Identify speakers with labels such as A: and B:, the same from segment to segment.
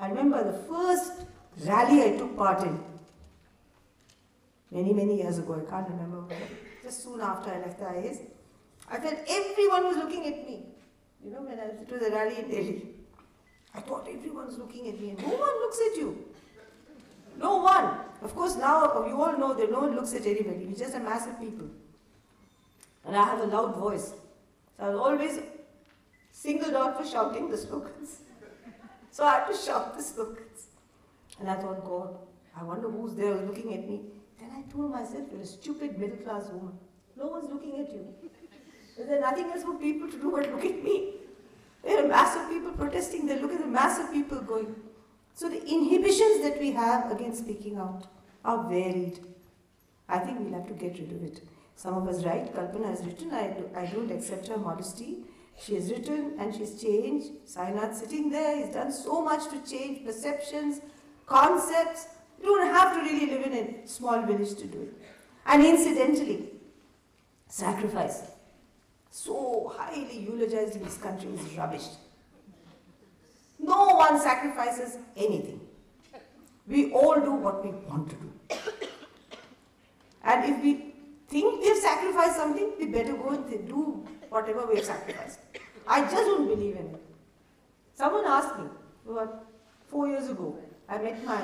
A: I remember the first rally I took part in, many years ago, I can't remember when, just soon after I left the IAS, I felt everyone was looking at me. You know, when it was a rally in Delhi, I thought everyone's looking at me and no one looks at you. No one. Of course now you all know that no one looks at anybody. We're just a mass of people. And I have a loud voice. So I was always singled out for shouting the slogans. So I had to shout the slogans. And I thought, God, I wonder who's there looking at me. Then I told myself, you're a stupid middle-class woman. No one's looking at you. There's nothing else for people to do but look at me. There are a mass of people protesting. They look at the mass of people going. So the inhibitions that we have against speaking out are varied. I think we'll have to get rid of it. Some of us write. Kalpana has written. I don't accept her modesty. She has written and she's changed. Sainath sitting there, he's done so much to change perceptions, concepts. You don't have to really live in a small village to do it. And incidentally, sacrifice, so highly eulogized in this country, is rubbish. No one sacrifices anything. We all do what we want to do. And if we think we've sacrificed something, we better go and do whatever we've sacrificed. I just don't believe in it. Someone asked me, what, 4 years ago, I met my,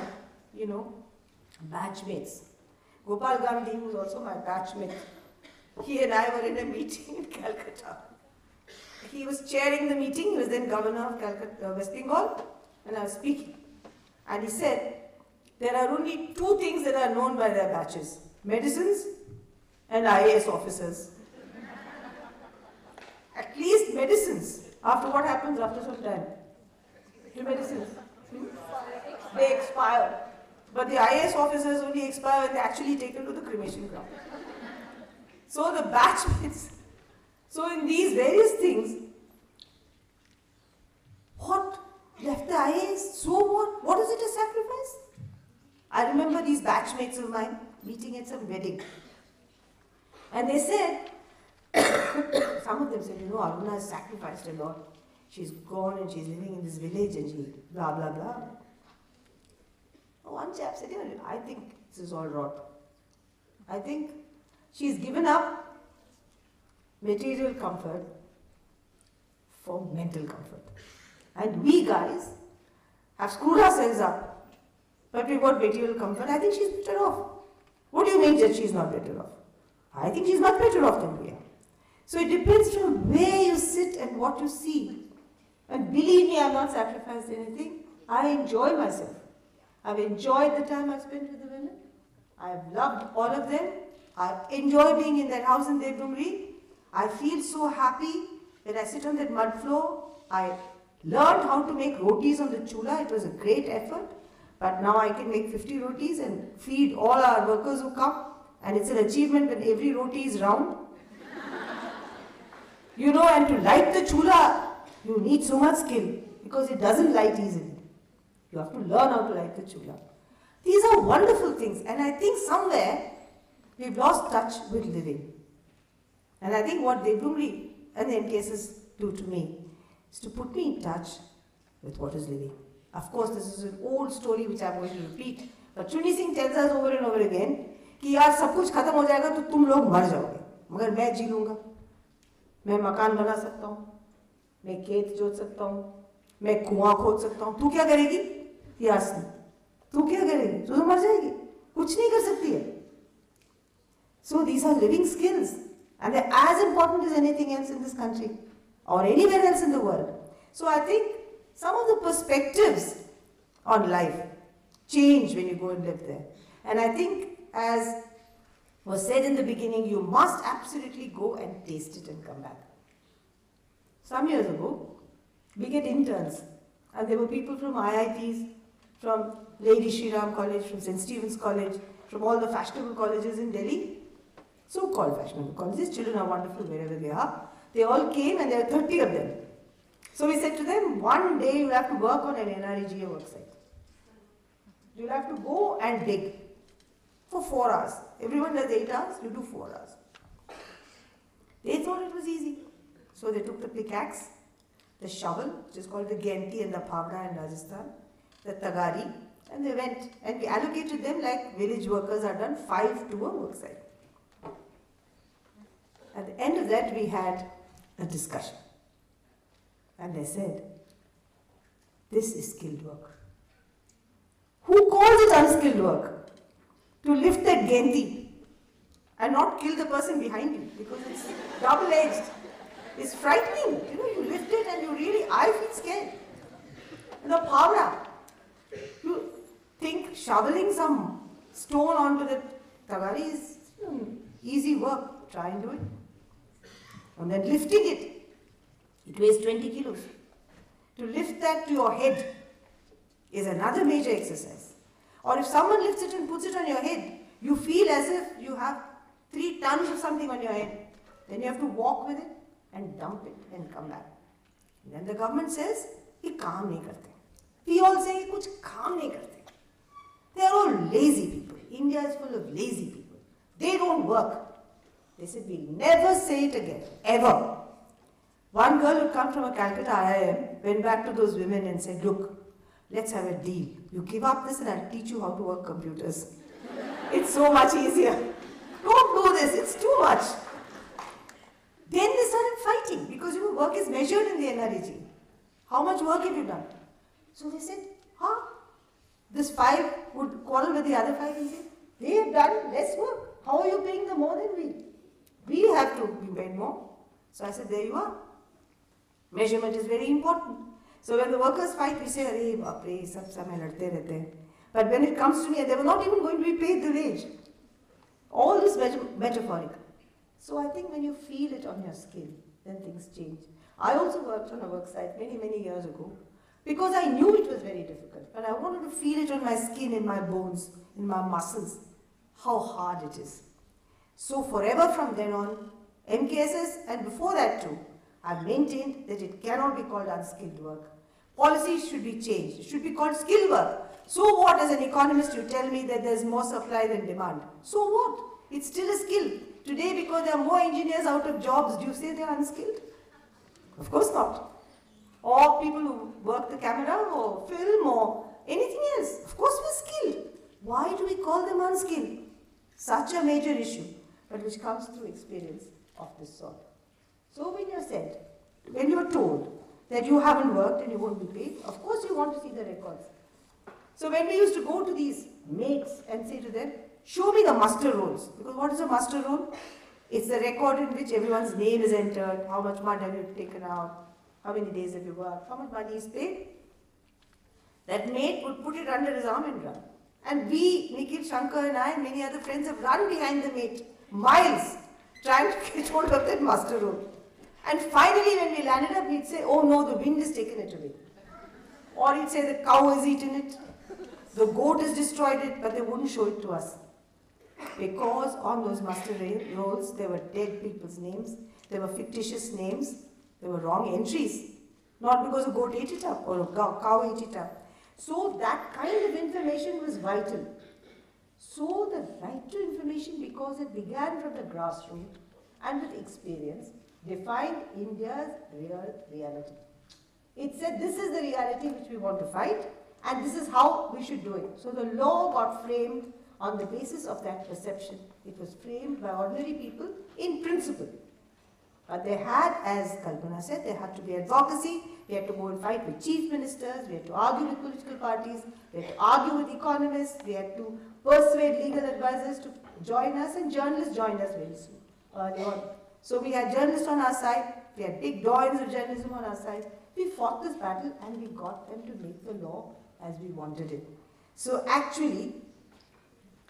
A: batchmates. Gopal Gandhi, who was also my batchmate, he and I were in a meeting in Calcutta. He was chairing the meeting, he was then governor of Calcutta, West Bengal, and I was speaking. And he said, there are only two things that are known by their batches, medicines and IAS officers. At least medicines. After what happens after some time? The medicines. They expire. But the IAS officers only expire when they're actually taken to the cremation ground. So the batchmates. So in these various things, what? Left the IAS? So what? What is it, a sacrifice? I remember these batchmates of mine meeting at some wedding. And they said, some of them said, Aruna has sacrificed a lot. She's gone and she's living in this village and she blah, blah, blah. One chap said, I think this is all rot. I think she's given up material comfort for mental comfort. And we guys have screwed ourselves up. But we want material comfort. I think she's better off. What do you mean that she's not better off? I think she's much better off than we are. So it depends from where you sit and what you see. And believe me, I've not sacrificed anything. I enjoy myself. I've enjoyed the time I've spent with the women. I've loved all of them. I enjoy being in that house in Devdumri. I feel so happy that I sit on that mud floor. I learned how to make rotis on the chula. It was a great effort. But now I can make 50 rotis and feed all our workers who come. And it's an achievement when every roti is round. And to light the chula, you need so much skill because it doesn't light easily. You have to learn how to light the chula. These are wonderful things. And I think somewhere we've lost touch with living. And I think what Devdumri and the MKSs do to me is to put me in touch with what is living. Of course, this is an old story which I'm going to repeat. But Chunni Singh tells us over and over again कि यार सब कुछ खत्म हो जाएगा तो तुम लोग मर जाओगे मगर मैं जी लूँगा मैं मकान बना सकता हूँ मैं खेत जोत सकता हूँ मैं कुआं खोद सकता हूँ तू क्या करेगी यास्मी तू क्या करेगी तू तो मर जाएगी कुछ नहीं कर सकती है So these are living skills and they're as important as anything else in this country or anywhere else in the world. So I think some of the perspectives on life change when you go and live there. And I think, as was said in the beginning, you must absolutely go and taste it and come back. Some years ago, we get interns, and there were people from IITs, from Lady Shri Ram College, from St. Stephen's College, from all the fashionable colleges in Delhi, so-called fashionable colleges. Children are wonderful wherever they are. They all came, and there were 30 of them. So we said to them, one day you'll have to work on an NREGA worksite. You'll have to go and dig for 4 hours. Everyone does 8 hours, you do 4 hours. They thought it was easy. So they took the pickaxe, the shovel, which is called the Genti and the Bhabha in Rajasthan, the Tagari, and they went, and we allocated them like village workers are done, 5 to a work site. At the end of that, we had a discussion. And they said, this is skilled work. Who calls it unskilled work? To lift that genti and not kill the person behind you, because it's double-edged. It's frightening. You know, you lift it and you really, I feel scared. You know, Bhabha, you think shoveling some stone onto the Tagari is easy work. Try and do it. And then lifting it, it weighs 20 kilos. To lift that to your head is another major exercise. Or if someone lifts it and puts it on your head, you feel as if you have 3 tons of something on your head. Then you have to walk with it and dump it and come back. And then the government says, "Ye kaam nahi karte." We all say, "Kuch kaam nahi karte." They are all lazy people. India is full of lazy people. They don't work. They said, "We'll never say it again, ever." One girl who come from a Calcutta IIM went back to those women and said, "Look, let's have a deal. You give up this and I'll teach you how to work computers. It's so much easier. Don't do this, it's too much." Then they started fighting because work is measured in the NREG. How much work have you done? So they said, this 5 would quarrel with the other 5 and say, "They have done less work. How are you paying them more than we? We have to be paid more." So I said, there you are. Measurement is very important. So when the workers fight, we say, "Arey baapre, sab samay ladte rehte hain." But when it comes to me, they were not even going to be paid the wage. All this metaphorical. So I think when you feel it on your skin, then things change. I also worked on a work site many, many years ago because I knew it was very difficult. But I wanted to feel it on my skin, in my bones, in my muscles, how hard it is. So forever from then on, MKSS and before that too, I've maintained that it cannot be called unskilled work. Policies should be changed. It should be called skilled work. So what, as an economist, you tell me that there's more supply than demand? So what? It's still a skill. Today, because there are more engineers out of jobs, do you say they're unskilled? Of course not. Or people who work the camera or film or anything else. Of course we're skilled. Why do we call them unskilled? Such a major issue, but which comes through experience of this sort. So when you're told that you haven't worked and you won't be paid, of course you want to see the records. So when we used to go to these mates and say to them, "Show me the muster rolls." Because what is a muster roll? It's the record in which everyone's name is entered, how much mud have you taken out, how many days have you worked, how much money is paid. That mate would put it under his arm and run. And we, Nikhil, Shankar and I and many other friends have run behind the mate, miles, trying to get hold of that muster roll. And finally when we landed up, he'd say, "Oh no, the wind has taken it away." Or he'd say, "The cow has eaten it, the goat has destroyed it," but they wouldn't show it to us. Because on those muster rolls, there were dead people's names, there were fictitious names, there were wrong entries. Not because a goat ate it up or a cow ate it up. So that kind of information was vital. So the right to information, because it began from the grassroots and with experience, defined India's real reality. It said this is the reality which we want to fight and this is how we should do it. So the law got framed on the basis of that perception. It was framed by ordinary people in principle. But they had, as Kalpana said, there had to be advocacy, we had to go and fight with chief ministers, we had to argue with political parties, we had to argue with economists, we had to persuade legal advisors to join us, and journalists joined us very soon, early on. So we had journalists on our side, we had big doyens of journalism on our side. We fought this battle and we got them to make the law as we wanted it. So actually,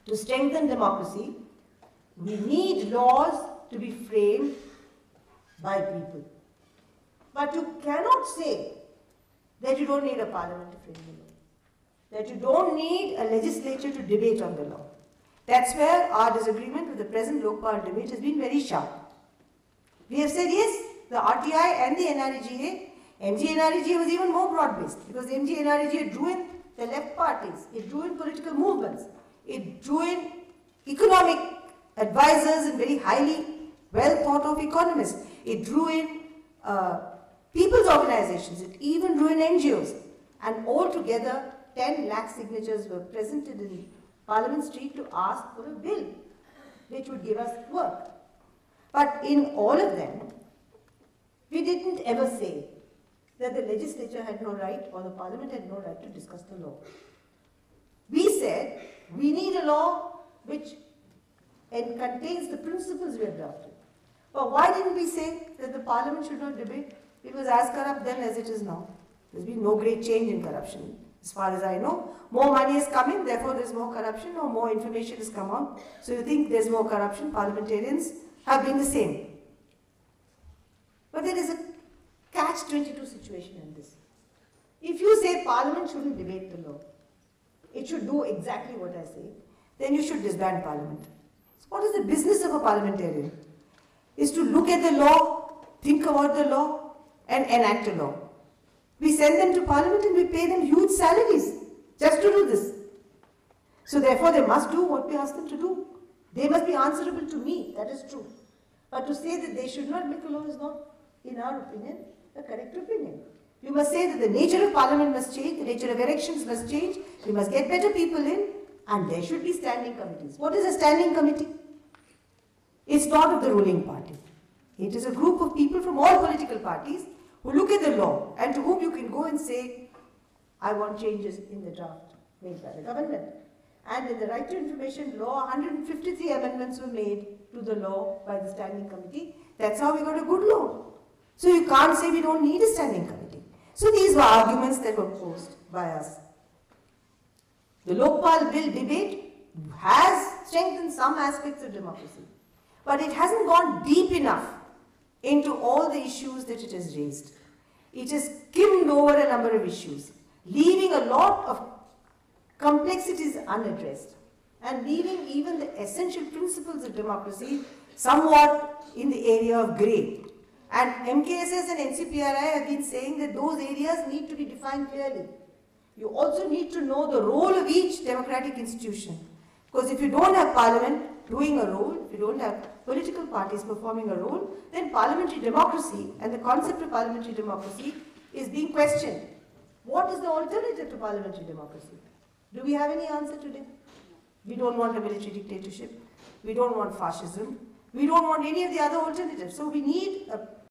A: to strengthen democracy, we need laws to be framed by people. But you cannot say that you don't need a parliament to frame the law, that you don't need a legislature to debate on the law. That's where our disagreement with the present Lokpal debate has been very sharp. We have said yes, the RTI and the NREGA, MG-NREGA was even more broad-based because the MG-NREGA drew in the left parties, it drew in political movements, it drew in economic advisors and very highly well thought of economists, it drew in people's organizations, it even drew in NGOs, and all together 10 lakh signatures were presented in Parliament Street to ask for a bill which would give us work. But in all of them, we didn't ever say that the legislature had no right or the Parliament had no right to discuss the law. We said we need a law which contains the principles we adopted. But why didn't we say that the Parliament should not debate? It was as corrupt then as it is now. There's been no great change in corruption, as far as I know. More money has come in, therefore there's more corruption, or more information has come out. So you think there's more corruption, parliamentarians have been the same. But there is a catch-22 situation in this. If you say Parliament shouldn't debate the law, it should do exactly what I say, then you should disband Parliament. So what is the business of a parliamentarian? Is to look at the law, think about the law, and enact a law. We send them to Parliament and we pay them huge salaries just to do this. So therefore they must do what we ask them to do. They must be answerable to me, that is true. But to say that they should not make a law is not, in our opinion, a correct opinion. We must say that the nature of Parliament must change, the nature of elections must change, we must get better people in, and there should be standing committees. What is a standing committee? It's not of the ruling party. It is a group of people from all political parties who look at the law and to whom you can go and say, I want changes in the draft made by the government. And in the Right to Information Law, 153 amendments were made to the law by the Standing Committee. That's how we got a good law. So you can't say we don't need a Standing Committee. So these were arguments that were posed by us. The Lokpal Bill debate has strengthened some aspects of democracy, but it hasn't gone deep enough into all the issues that it has raised. It has skimmed over a number of issues, leaving a lot of complexities unaddressed and leaving even the essential principles of democracy somewhat in the area of grey. And MKSS and NCPRI have been saying that those areas need to be defined clearly. You also need to know the role of each democratic institution. Because if you don't have Parliament doing a role, if you don't have political parties performing a role, then parliamentary democracy and the concept of parliamentary democracy is being questioned. What is the alternative to parliamentary democracy? Do we have any answer today? We don't want a military dictatorship. We don't want fascism. We don't want any of the other alternatives. So we need a